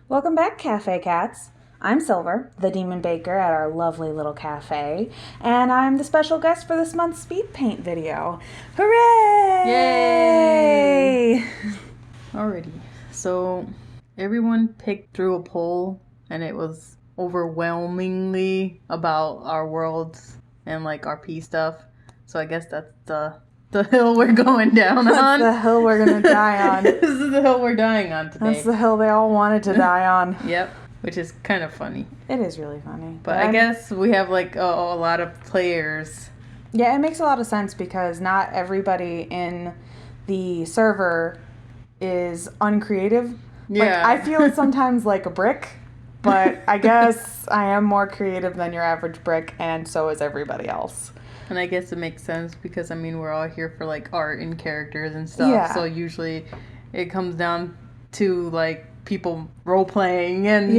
Welcome back, Cafe Cats. I'm Silver, the Demon Baker at our lovely little cafe, and I'm the special guest for this month's speed paint video. Hooray! Yay! Alrighty, so everyone picked through a poll, and it was overwhelmingly about our worlds and like our P stuff. So I guess that's the hill we're going down on. That's the hill we're gonna die on. This is the hill we're dying on today. That's the hill they all wanted to die on. Yep, which is kind of funny. It is really funny. But I guess we have like a lot of players. Yeah, it makes a lot of sense because not everybody in the server is uncreative. Yeah. Like, I feel sometimes like a brick, but I guess I am more creative than your average brick, and so is everybody else. And I guess it makes sense because, I mean, we're all here for, like, art and characters and stuff. Yeah. So usually it comes down to, like, people role-playing and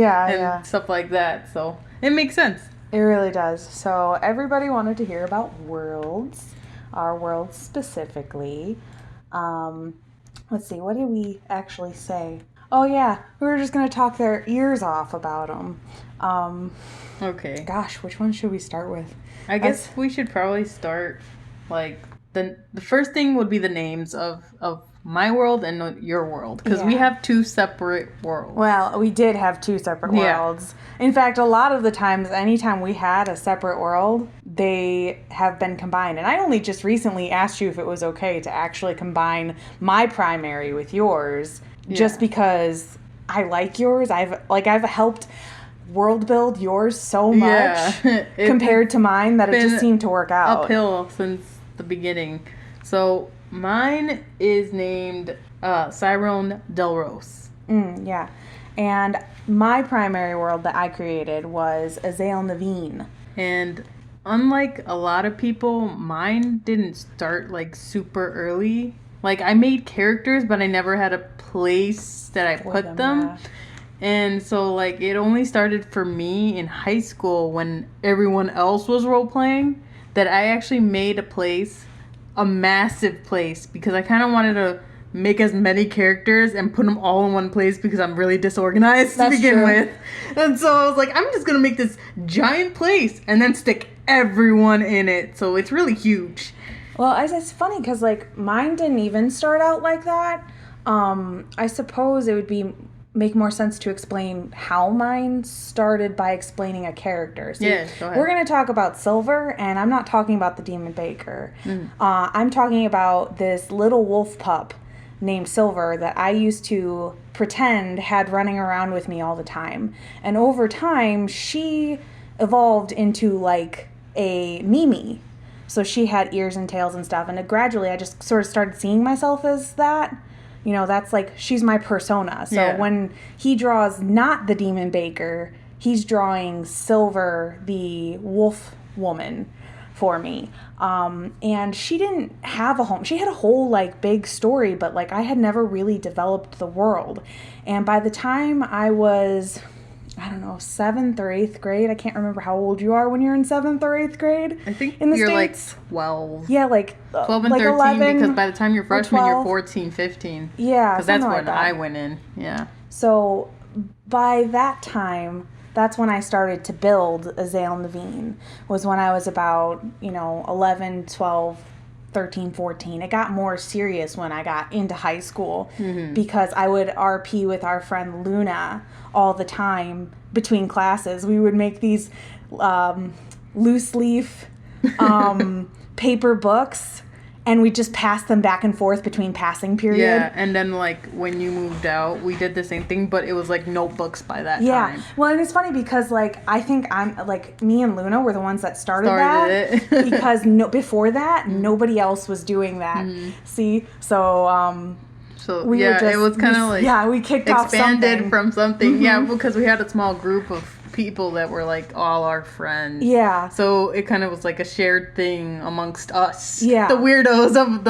stuff like that. So it makes sense. It really does. So everybody wanted to hear about worlds, our worlds specifically. Let's see, what did we actually say? Oh, yeah, we were just going to talk their ears off about them. Okay. Gosh, which one should we start with? I guess we should probably start, like, the first thing would be the names of my world and your world, because we have two separate worlds. Well, we did have two separate worlds. In fact, a lot of the times, anytime we had a separate world, they have been combined. And I only just recently asked you if it was okay to actually combine my primary with yours, just because I like yours. I've helped world build yours so much compared to mine that it just seemed to work out. Uphill since the beginning. So mine is named Cyrone Delros. Yeah. And my primary world that I created was Azale Naveen. And unlike a lot of people, mine didn't start like super early. Like, I made characters, but I never had a place that I put them. Yeah. And so, like, it only started for me in high school when everyone else was role-playing that I actually made a place, a massive place, because I kind of wanted to make as many characters and put them all in one place because I'm really disorganized to begin with. And so I was like, I'm just going to make this giant place and then stick everyone in it. So it's really huge. Well, it's funny because, like, mine didn't even start out like that. I suppose it would make more sense to explain how mine started by explaining a character. So yeah, go ahead. We're going to talk about Silver, and I'm not talking about the Demon Baker. I'm talking about this little wolf pup named Silver that I used to pretend had running around with me all the time. And over time, she evolved into, like, a Mimi. So she had ears and tails and stuff, and gradually I just sort of started seeing myself as that. You know, that's like, she's my persona. So when he draws not the Demon Baker, he's drawing Silver, the wolf woman, for me. And she didn't have a home. She had a whole, like, big story, but, like, I had never really developed the world. And by the time I was, I don't know, 7th or 8th grade. I can't remember how old you are when you're in 7th or 8th grade. I think in the you're States. Like 12. Yeah, like 12 and like 13 11, because by the time you're freshman, you're 14, 15. Yeah, because that's like when that. I went in. Yeah. So by that time, that's when I started to build Azale Naveen. Was when I was about, 11, 12, 13, 14. It got more serious when I got into high school because I would RP with our friend Luna all the time between classes. We would make these loose leaf paper books, and we just pass them back and forth between passing period. Yeah, and then, like, when you moved out, we did the same thing, but it was, like, notebooks by that time. Yeah, well, and it's funny because, like, I think me and Luna were the ones that started that. It. Because before that, nobody else was doing that. See? So, we were just, it was kind of, like, we kicked off something. Expanded from something. Yeah, because we had a small group of people that were, like, all our friends. Yeah. So it kind of was like a shared thing amongst us. Yeah. The weirdos of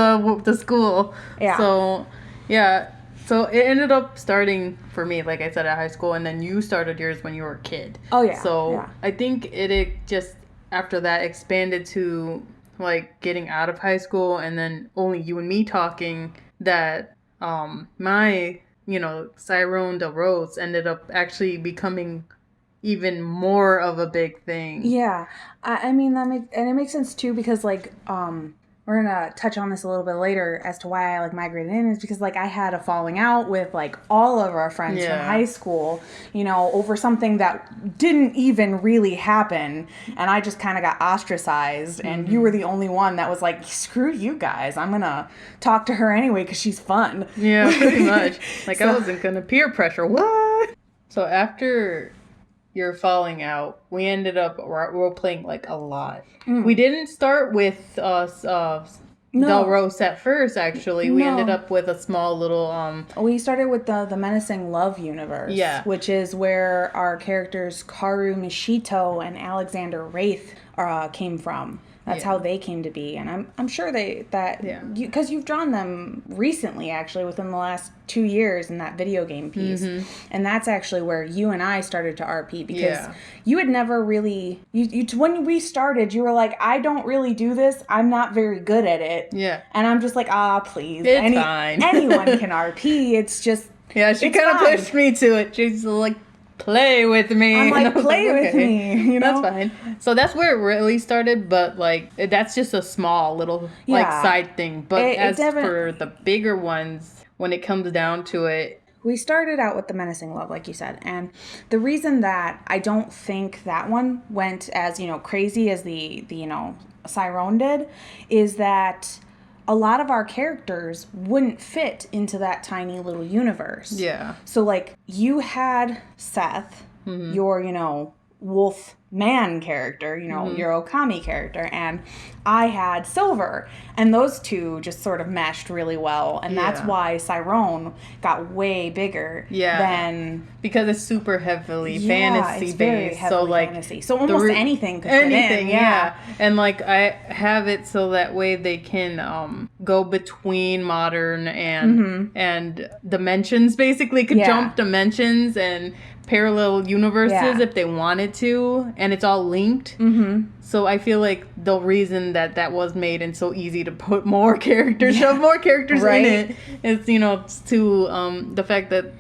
the school. Yeah. So, yeah. So it ended up starting for me, like I said, at high school, and then you started yours when you were a kid. Oh, yeah. So I think it just, after that, expanded to, like, getting out of high school, and then only you and me talking, that my Cyrone de Rose ended up actually becoming even more of a big thing. Yeah, I mean it makes sense too because like we're gonna touch on this a little bit later as to why I like migrated in is because like I had a falling out with like all of our friends from high school, over something that didn't even really happen, and I just kind of got ostracized, and you were the only one that was like, screw you guys, I'm gonna talk to her anyway because she's fun. Yeah, pretty much. Like I wasn't gonna peer pressure. What? So after your falling out, we ended up role playing like a lot. We didn't start with Del Rose at first. Actually, we ended up with a small little. We started with the Menacing Love universe. Yeah, which is where our characters Karu Mishito and Alexander Wraith came from. That's how they came to be, and I'm sure because you've drawn them recently, actually within the last 2 years in that video game piece, and that's actually where you and I started to RP because you had never really when we started, you were like, I don't really do this, I'm not very good at it, and I'm just like, please, it's fine. Anyone can RP. It's just she kind of pushed me to it. She's like, play with me. I'm like, play with me. That's fine. So that's where it really started, but like that's just a small little like side thing. But for the bigger ones, when it comes down to it, we started out with the Menacing Love, like you said, and the reason that I don't think that one went as crazy as the Cyrone did is that a lot of our characters wouldn't fit into that tiny little universe. Yeah. So, like, you had Seth, your, wolf man character, your Okami character, and I had Silver, and those two just sort of meshed really well, and that's why Cyrone got way bigger than... Because it's super heavily fantasy based, very heavily fantasy. So almost anything could fit in. And like I have it so that way they can go between modern and dimensions, basically could jump dimensions and parallel universes if they wanted to, and it's all linked. So I feel like the reason that was made and so easy to put more characters, shove more characters in it, is to the fact that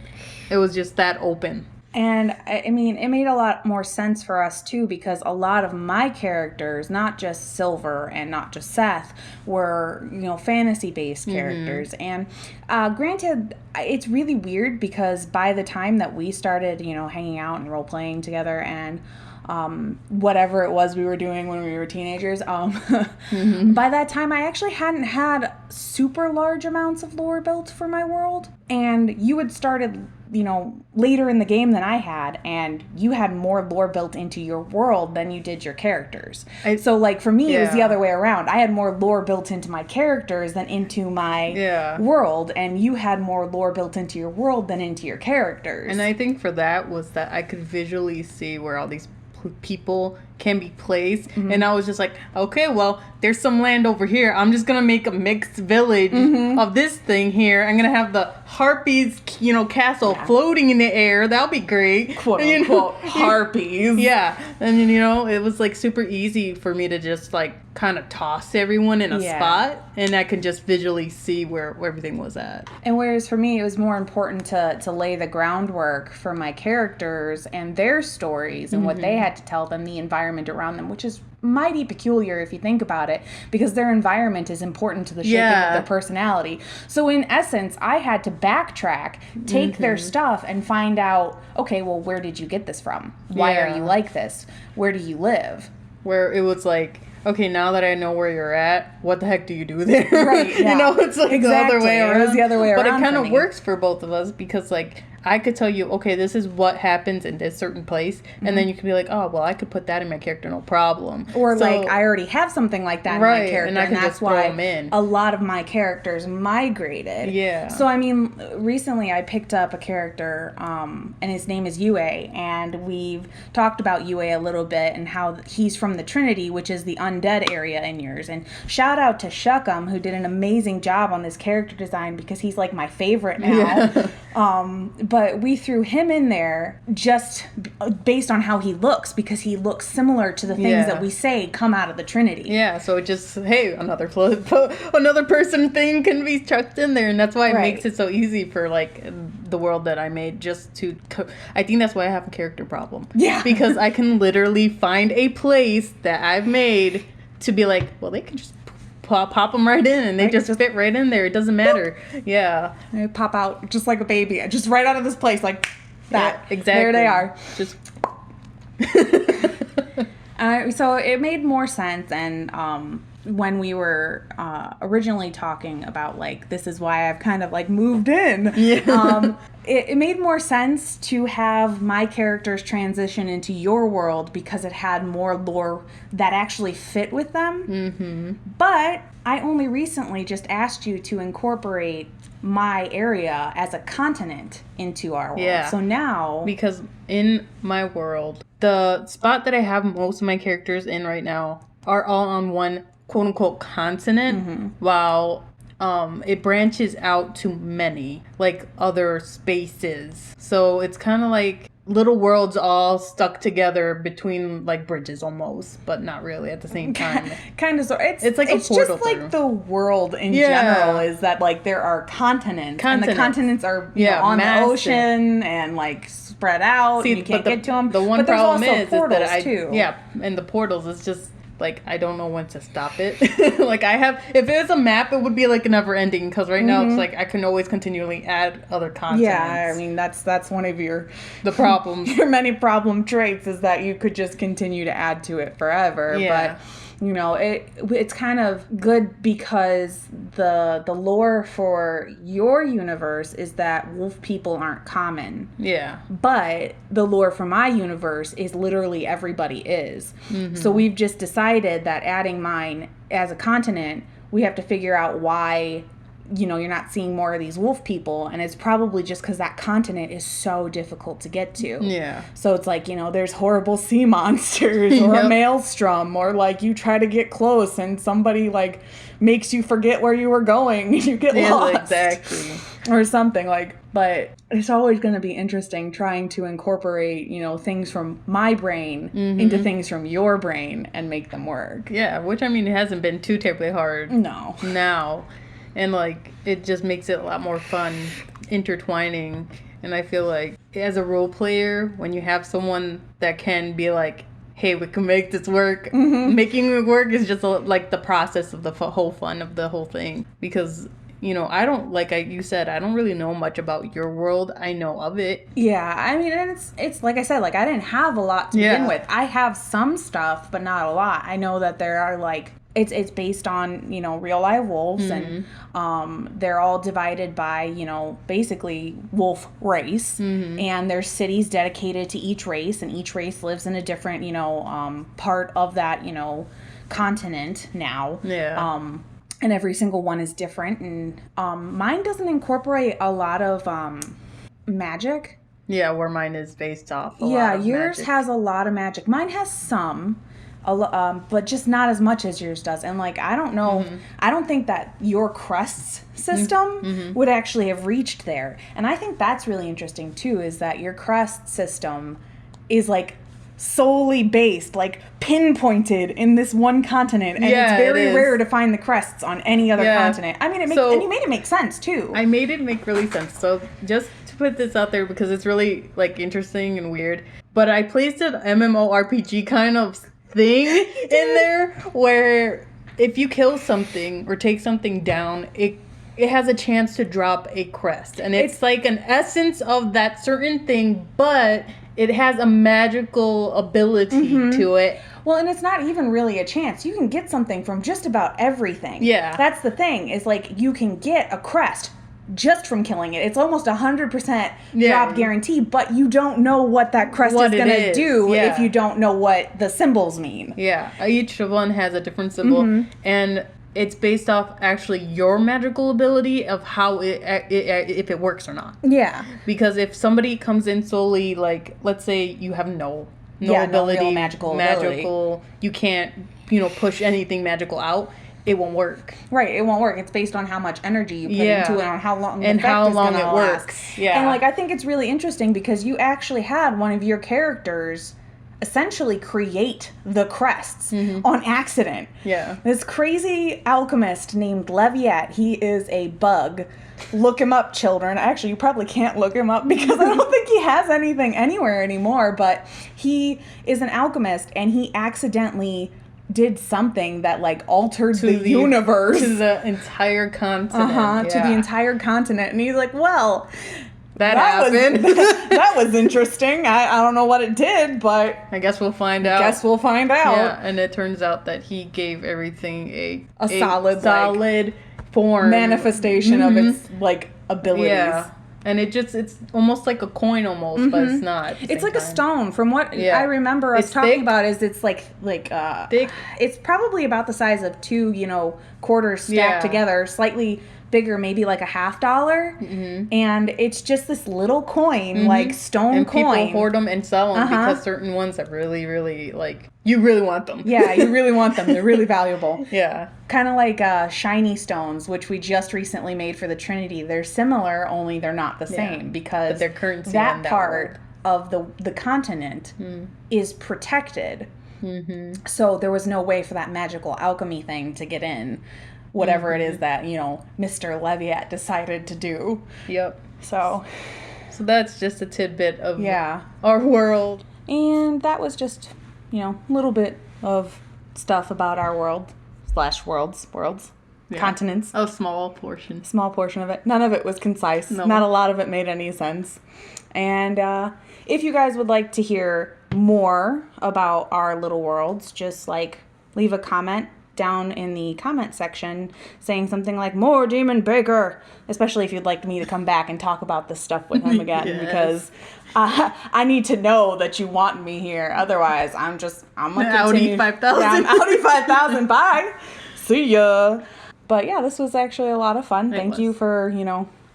it was just that open. And I mean, it made a lot more sense for us too, because a lot of my characters, not just Silver and not just Seth, were, fantasy-based characters. And granted, it's really weird because by the time that we started, hanging out and role-playing together and whatever it was we were doing when we were teenagers, by that time I actually hadn't had super large amounts of lore built for my world. And you had started later in the game than I had, and you had more lore built into your world than you did your characters. So, like, for me, it was the other way around. I had more lore built into my characters than into my world, and you had more lore built into your world than into your characters. And I think for that was that I could visually see where all these people can be placed, and I was just like, okay, well, there's some land over here. I'm just gonna make a mixed village of this thing here. I'm gonna have the harpies, castle floating in the air. That'll be great. Quote unquote harpies. Yeah, and it was like super easy for me to just like kind of toss everyone in a spot, and I could just visually see where everything was at. And whereas for me, it was more important to lay the groundwork for my characters and their stories and what they had to tell them, the environment around them, which is mighty peculiar if you think about it, because their environment is important to the shaping of their personality. So in essence, I had to backtrack, take their stuff, and find out, okay, well, where did you get this from? Why are you like this? Where do you live? Where it was like, okay, now that I know where you're at, what the heck do you do there? Right, it's like the other way around. It was the other way around. But it kind of works for both of us, because like I could tell you, okay, this is what happens in this certain place, and then you could be like, oh, well, I could put that in my character, no problem. Or like, I already have something like that in my character, and that's why a lot of my characters migrated. Yeah. So, I mean, recently I picked up a character, and his name is Yue, and we've talked about Yue a little bit, and how he's from the Trinity, which is the undead area in yours. And shout out to Shuckum, who did an amazing job on this character design, because he's like my favorite now. but we threw him in there just based on how he looks, because he looks similar to the things that we say come out of the Trinity. Yeah, so it just, hey, another person thing can be chucked in there, and that's why it makes it so easy for, like, the world that I made just to... I think that's why I have a character problem. Yeah. Because I can literally find a place that I've made to be like, well, they can just pop them right in, and they just fit right in there. It doesn't matter. Boop. Yeah. They pop out just like a baby, just right out of this place, like that. Yeah, exactly. There they are. Just... So it made more sense, and when we were originally talking about, like, this is why I've kind of, like, moved in, it made more sense to have my characters transition into your world because it had more lore that actually fit with them. Mm-hmm. But I only recently just asked you to incorporate my area as a continent into our world. Yeah. So now... Because in my world, the spot that I have most of my characters in right now are all on one quote-unquote continent, while it branches out to many, like, other spaces. So it's kind of like little worlds all stuck together between, like, bridges almost, but not really at the same time. Kind of. So it's like it's a portal just through. Like the world in general is that, like, there are continents. And the continents are on massive. The ocean and, like, spread out. See, and you can't get to them. The one problem is that too. And the portals is just, like, I don't know when to stop it. Like, if it was a map, it would be, like, never ending, because right now it's like I can always continually add other continents. Yeah, I mean, that's one of the problems. Your many problem traits is that you could just continue to add to it forever. Yeah. But you know, it's kind of good because the lore for your universe is that wolf people aren't common. Yeah. But the lore for my universe is literally everybody is. Mm-hmm. So we've just decided that adding mine as a continent, we have to figure out why, you know, you're not seeing more of these wolf people, and it's probably just because that continent is so difficult to get to. Yeah. So it's like, you know, there's horrible sea monsters or a maelstrom, or like you try to get close and somebody like makes you forget where you were going and you get lost. Exactly. Or something like, but it's always going to be interesting trying to incorporate, you know, things from my brain into things from your brain and make them work. Yeah, which, I mean, it hasn't been too terribly hard. No. Now. And, like, it just makes it a lot more fun intertwining. And I feel like as a role player, when you have someone that can be like, hey, we can make this work. Making it work is just like the process of the whole fun of the whole thing. Because, you know, I don't, like you said, I don't really know much about your world. I know of it. Yeah, I mean, and it's like I said, like, I didn't have a lot to begin with. I have some stuff, but not a lot. I know that there are, like, it's based on, you know, real live wolves, and they're all divided by, you know, basically wolf race, and there's cities dedicated to each race, and each race lives in a different, you know, part of that, you know, continent now. Yeah. And every single one is different, and mine doesn't incorporate a lot of magic. Yeah, where mine is based off a lot of yours magic. has a lot of magic. Mine has some, but just not as much as yours does. And, like, I don't know, I don't think that your Crust system would actually have reached there. And I think that's really interesting, too, is that your Crust system is, like, solely based, like, pinpointed in this one continent. And it's very rare to find the crests on any other continent. I mean, and you made it make sense, too. I made it make really sense. So just to put this out there, because it's really, like, interesting and weird, but I placed an MMORPG kind of thing in there where if you kill something or take something down, it has a chance to drop a crest, and it's like an essence of that certain thing, but it has a magical ability to it. Well, and it's not even really a chance. You can get something from just about everything. Yeah. That's the thing, is, like, you can get a crest just from killing it. It's almost 100% drop guarantee, but you don't know what that crest is going to do if you don't know what the symbols mean. Yeah, each one has a different symbol, and it's based off actually your magical ability of how if it works or not. Yeah. Because if somebody comes in solely, like, let's say you have no ability, no magical ability. you can't, you know, push anything magical out. it won't work. Right, it won't work. It's based on how much energy you put into it, on how long and the effect how is long gonna it last. works. Yeah, and like I think it's really interesting because you actually had one of your characters essentially create the crests on accident. Yeah, this crazy alchemist named Leviat. He is a bug. Look him up, children. Actually, you probably can't look him up because I don't think he has anything anywhere anymore. But he is an alchemist, and he accidentally did something that like altered the universe, to the entire continent. to the entire continent. And he's like, well, that happened. That was interesting. I don't know what it did, but I guess we'll find out. Yeah, and it turns out that he gave everything a solid like, form, manifestation of its like abilities. Yeah. And it's almost like a coin almost, but it's not. It's like a stone. From what I remember us talking about is it's like thick. It's probably about the size of 2, quarters stacked together, slightly bigger, maybe like a $50. And it's just this little coin, like stone and coin. People hoard them and sell them because certain ones that really, really like you really want them. Yeah, you really want them. They're really valuable. Yeah. Kind of like shiny stones, which we just recently made for the Trinity. They're similar, only they're not the same because but their currency that part of the continent is protected. So there was no way for that magical alchemy thing to get in. Whatever it is that, Mr. Leviat decided to do. Yep. So that's just a tidbit of our world. And that was just, a little bit of stuff about our world / worlds, continents. A small portion. Small portion of it. None of it was concise. No. Not a lot of it made any sense. And if you guys would like to hear more about our little worlds, just leave a comment down in the comment section saying something like more Demon Baker, especially if you'd like me to come back and talk about this stuff with him again because I need to know that you want me here. Otherwise, I'm gonna continue. Audi 5000. Yeah, I'm Audi 5000. Bye. See ya. But yeah, this was actually a lot of fun. Thank you for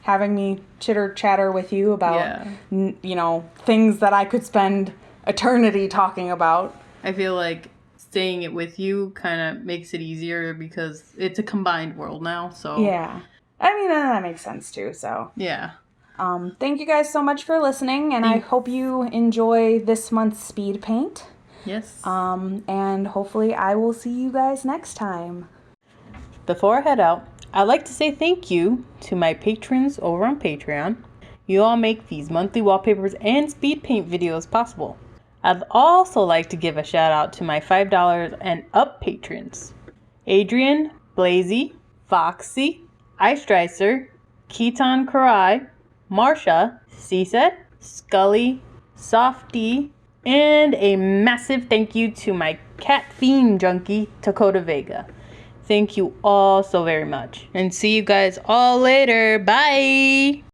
having me chitter chatter with you about things that I could spend eternity talking about. I feel like staying it with you kind of makes it easier because it's a combined world now. So yeah, I mean that makes sense too. So yeah, thank you guys so much for listening, and I hope you enjoy this month's speed paint. Yes. And hopefully I will see you guys next time. Before I head out, I'd like to say thank you to my patrons over on Patreon. You all make these monthly wallpapers and speed paint videos possible. I'd also like to give a shout out to my $5 and up patrons. Adrian, Blazy, Foxy, Ice Dreiser, Keaton Karai, Marsha, Cset, Scully, Softy, and a massive thank you to my cat theme junkie, Dakota Vega. Thank you all so very much. And see you guys all later. Bye!